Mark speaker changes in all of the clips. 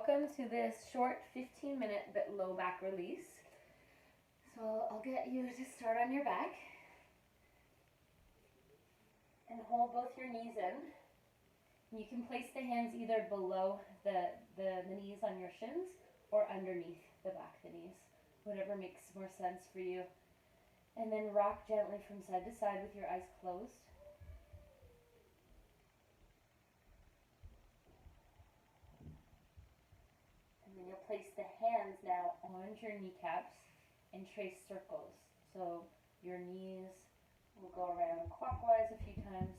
Speaker 1: welcome to this short 15-minute low back release. So I'll get you to start on your back and hold both your knees in. You can place the hands either below the knees on your shins or underneath the back of the knees, whatever makes more sense for you. And then rock gently from side to side with your eyes closed. And then you'll place the hands now on your kneecaps and trace circles. So your knees will go around clockwise a few times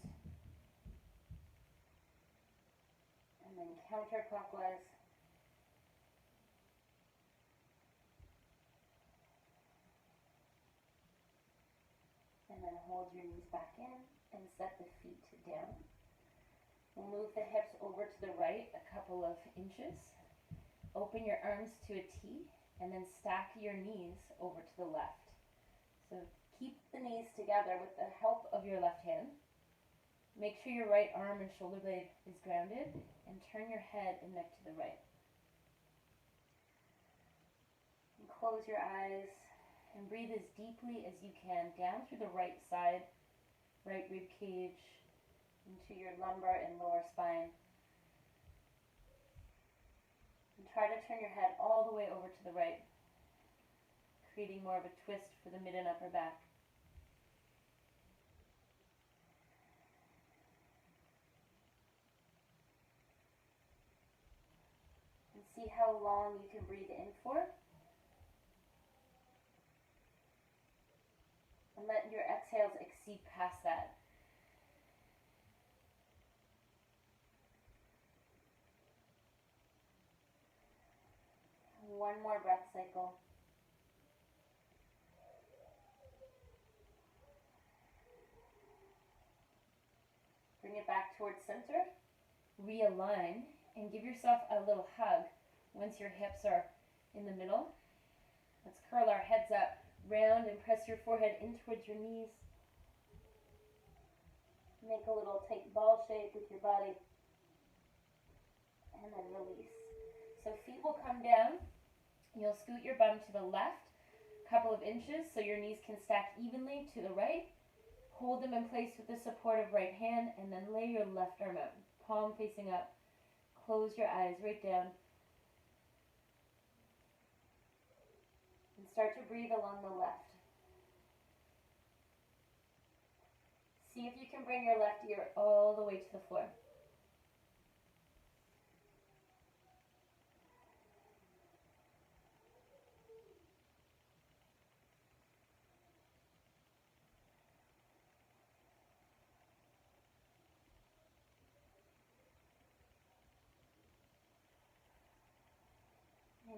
Speaker 1: and then counterclockwise. And then hold your knees back in and set the feet down. We'll move the hips over to the right a couple of inches. Open your arms to a T and then stack your knees over to the left. So keep the knees together with the help of your left hand. Make sure your right arm and shoulder blade is grounded and turn your head and neck to the right. And close your eyes and breathe as deeply as you can down through the right side, right rib cage, into your lumbar and lower spine. And try to turn your head all the way over to the right, creating more of a twist for the mid and upper back. And see how long you can breathe in for. And let your exhales exceed past that. One more breath cycle. Bring it back towards center. Realign and give yourself a little hug once your hips are in the middle. Let's curl our heads up, round, and press your forehead in towards your knees. Make a little tight ball shape with your body. And then release. So feet will come down. You'll scoot your bum to the left a couple of inches so your knees can stack evenly to the right. Hold them in place with the support of right hand and then lay your left arm out, palm facing up. Close your eyes right down. And start to breathe along the left. See if you can bring your left ear all the way to the floor.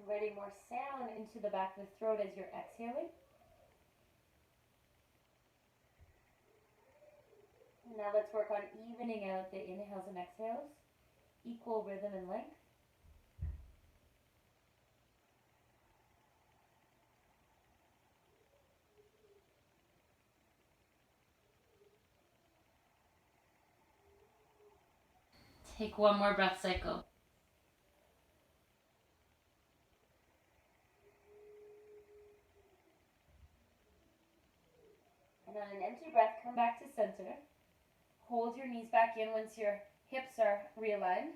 Speaker 1: Inviting more sound into the back of the throat as you're exhaling. Now let's work on evening out the inhales and exhales, equal rhythm and length. Take one more breath cycle. And on an empty breath, come back to center. Hold your knees back in once your hips are realigned.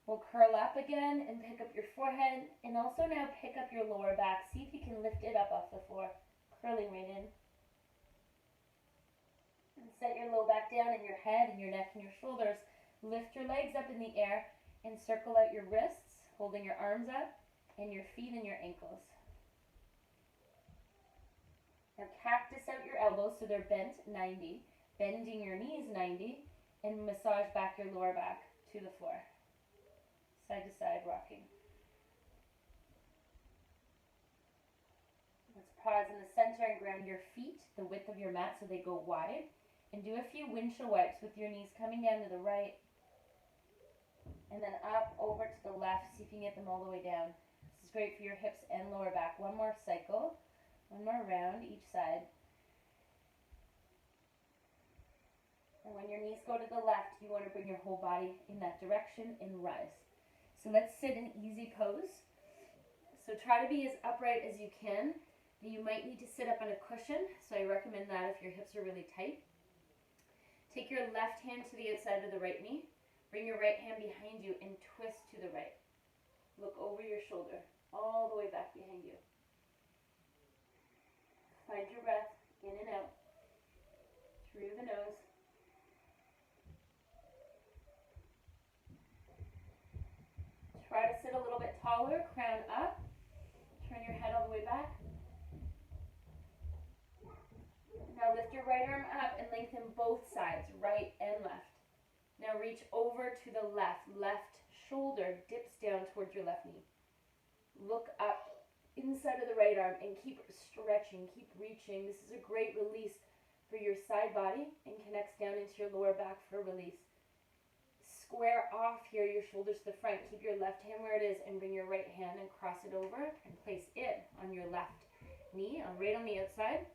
Speaker 1: We'll curl up again and pick up your forehead, and also now pick up your lower back. See if you can lift it up off the floor, curling right in. And set your low back down, and your head and your neck and your shoulders. Lift your legs up in the air and circle out your wrists, holding your arms up, and your feet and your ankles. Now cactus out your elbows so they're bent 90, bending your knees 90, and massage back your lower back to the floor. Side to side rocking. Let's pause in the center and ground your feet the width of your mat so they go wide. And do a few windshield wipes with your knees coming down to the right. And then up over to the left. See if you can get them all the way down. This is great for your hips and lower back. One more cycle. One more round each side. And when your knees go to the left, you want to bring your whole body in that direction and rise. So let's sit in easy pose. So try to be as upright as you can. You might need to sit up on a cushion, so I recommend that if your hips are really tight. Take your left hand to the outside of the right knee. Bring your right hand behind you and twist to the right. Look over your shoulder, all the way back behind you. Find your breath in and out through the nose. Try to sit a little bit taller, crown up. Turn your head all the way back. Now lift your right arm up and lengthen both sides, right and left. Now reach over to the left. Left shoulder dips down towards your left knee. Look up inside of the right arm and keep stretching, keep reaching. This is a great release for your side body and connects down into your lower back for a release. Square off here, your shoulders to the front. Keep your left hand where it is and bring your right hand and cross it over and place it on your left knee, right on the outside.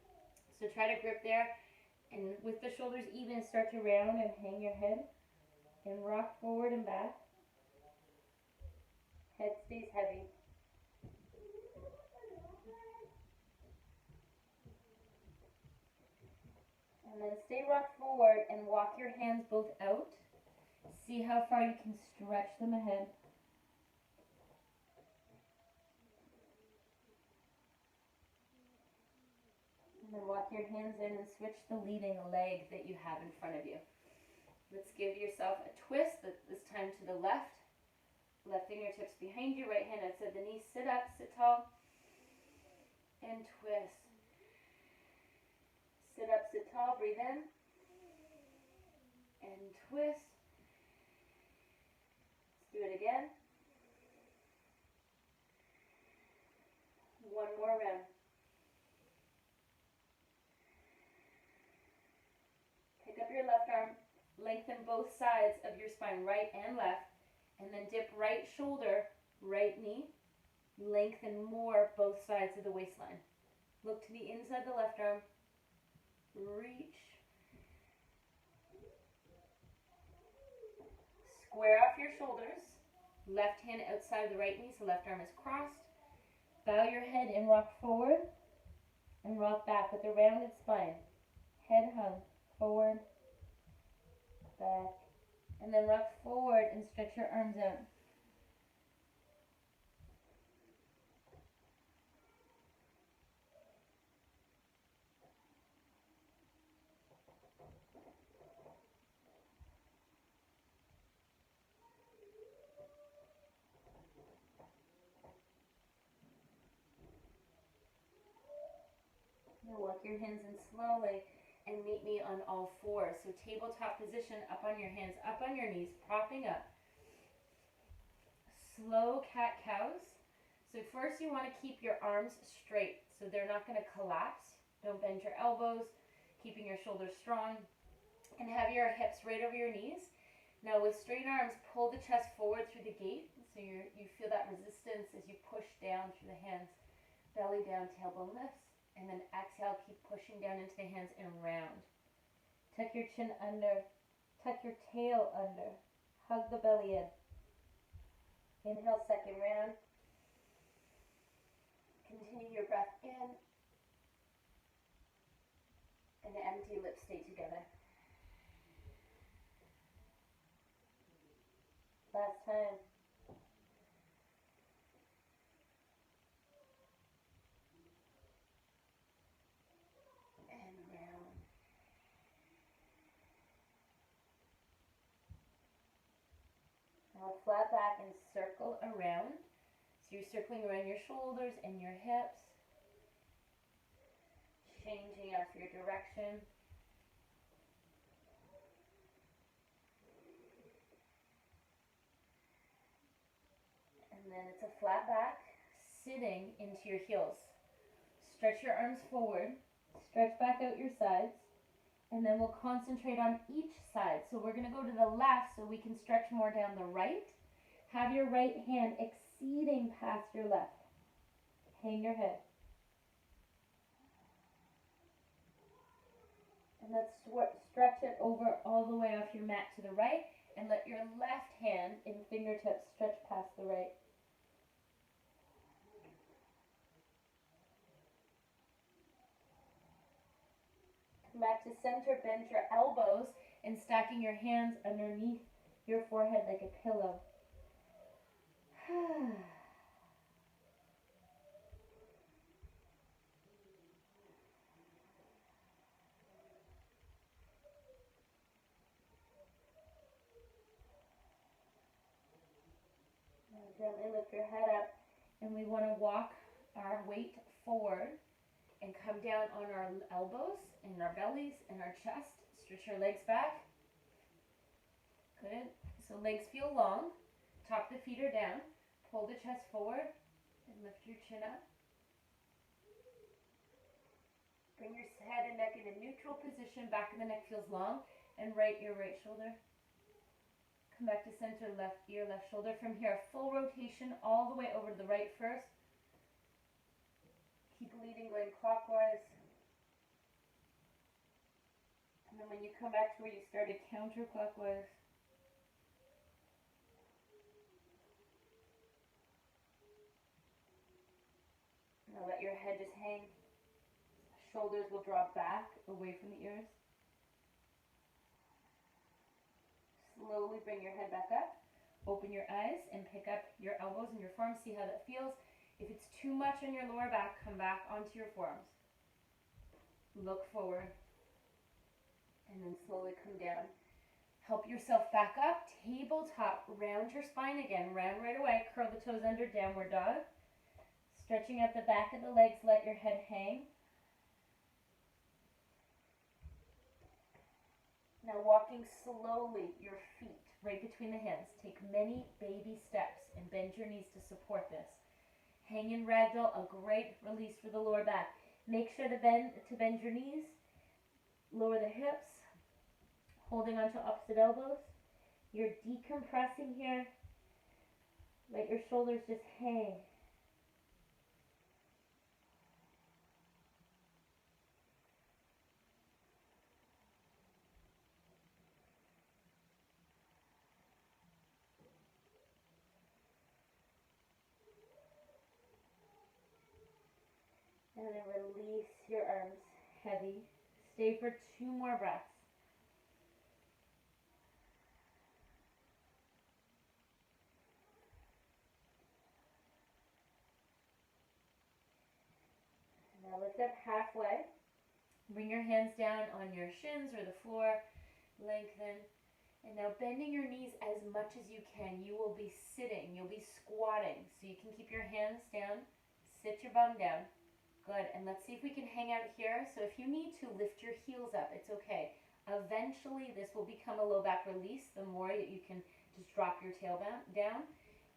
Speaker 1: So try to grip there, and with the shoulders even, start to round and hang your head and rock forward and back. Head stays heavy. And then stay rocked forward and walk your hands both out. See how far you can stretch them ahead. And then walk your hands in and switch the leading leg that you have in front of you. Let's give yourself a twist, this time to the left. Left fingertips behind you, right hand outside the knee. Sit up, sit tall, and twist. Sit up, sit tall, breathe in, and twist. Let's do it again. One more round. Pick up your left arm, lengthen both sides of your spine, right and left, and then dip right shoulder, right knee, lengthen more both sides of the waistline. Look to the inside of the left arm, reach, square off your shoulders, left hand outside of the right knee, so left arm is crossed. Bow your head and rock forward and rock back with a rounded spine. Head hung, forward, back, and then rock forward and stretch your arms out. Now walk your hands in slowly and meet me on all fours. So tabletop position, up on your hands, up on your knees, propping up. Slow cat-cows. So first you want to keep your arms straight so they're not going to collapse. Don't bend your elbows, keeping your shoulders strong. And have your hips right over your knees. Now with straight arms, pull the chest forward through the gate. So you feel that resistance as you push down through the hands. Belly down, tailbone lifts. And then exhale, keep pushing down into the hands and round. Tuck your chin under. Tuck your tail under. Hug the belly in. Inhale, second round. Continue your breath in. And the empty lips stay together. Last time. And round. Now flat back and circle around. So you're circling around your shoulders and your hips. Changing up your direction. And then it's a flat back, sitting into your heels. Stretch your arms forward, stretch back out your sides, and then we'll concentrate on each side. So we're going to go to the left so we can stretch more down the right. Have your right hand exceeding past your left. Hang your head. And let's stretch it over all the way off your mat to the right, and let your left hand and fingertips stretch past the right. Come back to center, bend your elbows and stacking your hands underneath your forehead like a pillow. Now gently lift your head up, and we want to walk our weight forward and come down on our elbows and our bellies and our chest. Stretch your legs back. Good. So legs feel long. Top the feet are down. Pull the chest forward and lift your chin up. Bring your head and neck in a neutral position. Back of the neck feels long. And right ear, right shoulder. Come back to center, left ear, left shoulder. From here, full rotation all the way over to the right first. Keep leading, going clockwise. And then when you come back to where you started, counterclockwise. Now let your head just hang. Shoulders will drop back away from the ears. Slowly bring your head back up. Open your eyes and pick up your elbows and your forearms. See how that feels. If it's too much on your lower back, come back onto your forearms. Look forward. And then slowly come down. Help yourself back up. Tabletop. Round your spine again. Round right away. Curl the toes under. Downward dog. Stretching out the back of the legs. Let your head hang. Now walking slowly, your feet right between the hands. Take many baby steps and bend your knees to support this. Hang in ragdoll, a great release for the lower back. Make sure to bend your knees. Lower the hips, holding onto opposite elbows. You're decompressing here. Let your shoulders just hang. And then release your arms heavy. Stay for 2 more breaths. Now lift up halfway. Bring your hands down on your shins or the floor. Lengthen. And now bending your knees as much as you can. You will be sitting. You'll be squatting. So you can keep your hands down. Sit your bum down. Good. And let's see if we can hang out here. So if you need to, lift your heels up. It's okay. Eventually, this will become a low back release the more that you can just drop your tailbone down.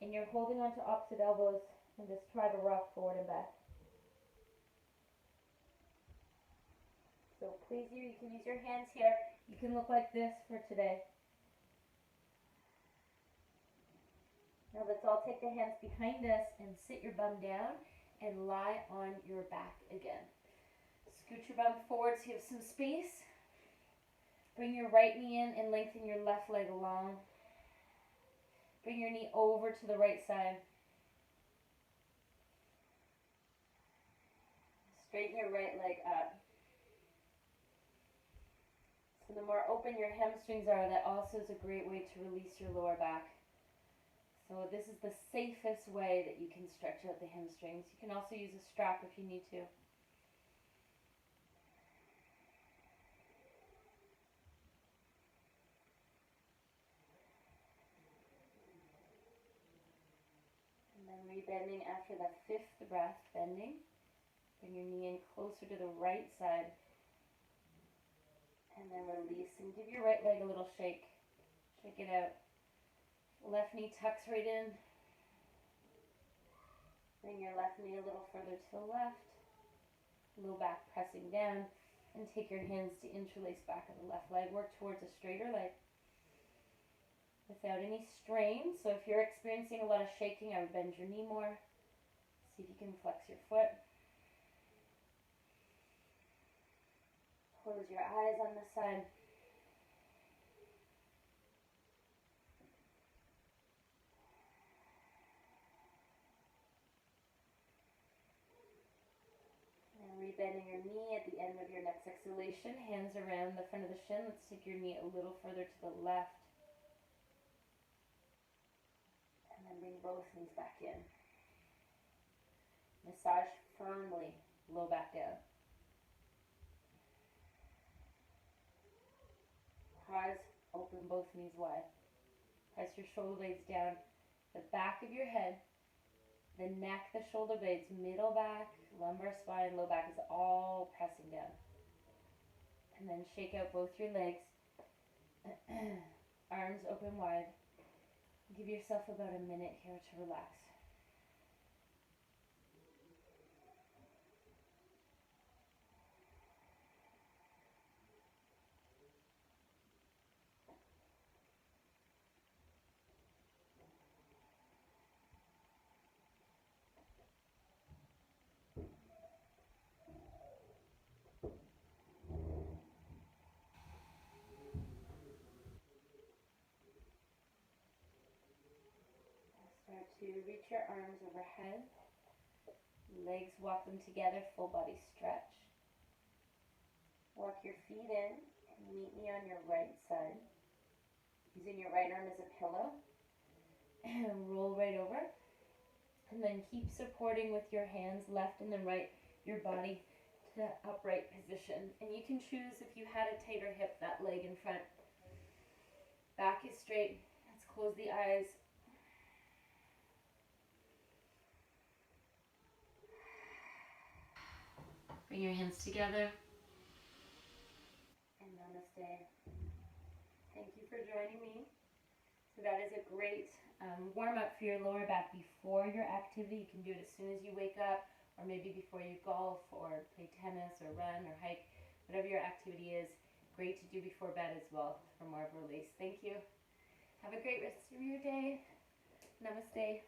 Speaker 1: And you're holding onto opposite elbows and just try to rock forward and back. So please, you can use your hands here. You can look like this for today. Now let's all take the hands behind us and sit your bum down and lie on your back again. Scoot your bum forward so you have some space. Bring your right knee in and lengthen your left leg along. Bring your knee over to the right side. Straighten your right leg up. So the more open your hamstrings are, that also is a great way to release your lower back. So this is the safest way that you can stretch out the hamstrings. You can also use a strap if you need to. And then rebending after the 5th breath, bending. Bring your knee in closer to the right side. And then release and give your right leg a little shake. Shake it out. Left knee tucks right in. Bring your left knee a little further to the left. Low back pressing down. And take your hands to interlace back of the left leg. Work towards a straighter leg. Without any strain. So if you're experiencing a lot of shaking, I would bend your knee more. See if you can flex your foot. Close your eyes on this side. bending your knee at the end of your next exhalation. Hands around the front of the shin. Let's take your knee a little further to the left. And then bring both knees back in. Massage firmly, low back down. Pause, open both knees wide. Press your shoulder blades down, the back of your head, the neck, the shoulder blades, middle back, lumbar spine, low back is all pressing down. And then shake out both your legs. Arms open wide. Give yourself about a minute here to relax. Start to reach your arms overhead. Legs, walk them together, full body stretch. Walk your feet in and meet me on your right side. Using your right arm as a pillow. And roll right over. And then keep supporting with your hands, left and then right, your body to upright position. And you can choose, if you had a tighter hip, that leg in front. Back is straight. Let's close the eyes. Bring your hands together. And namaste. Thank you for joining me. So that is a great warm up for your lower back before your activity. You can do it as soon as you wake up, or maybe before you golf or play tennis or run or hike, whatever your activity is. Great to do before bed as well for more of a release. Thank you. Have a great rest of your day. Namaste.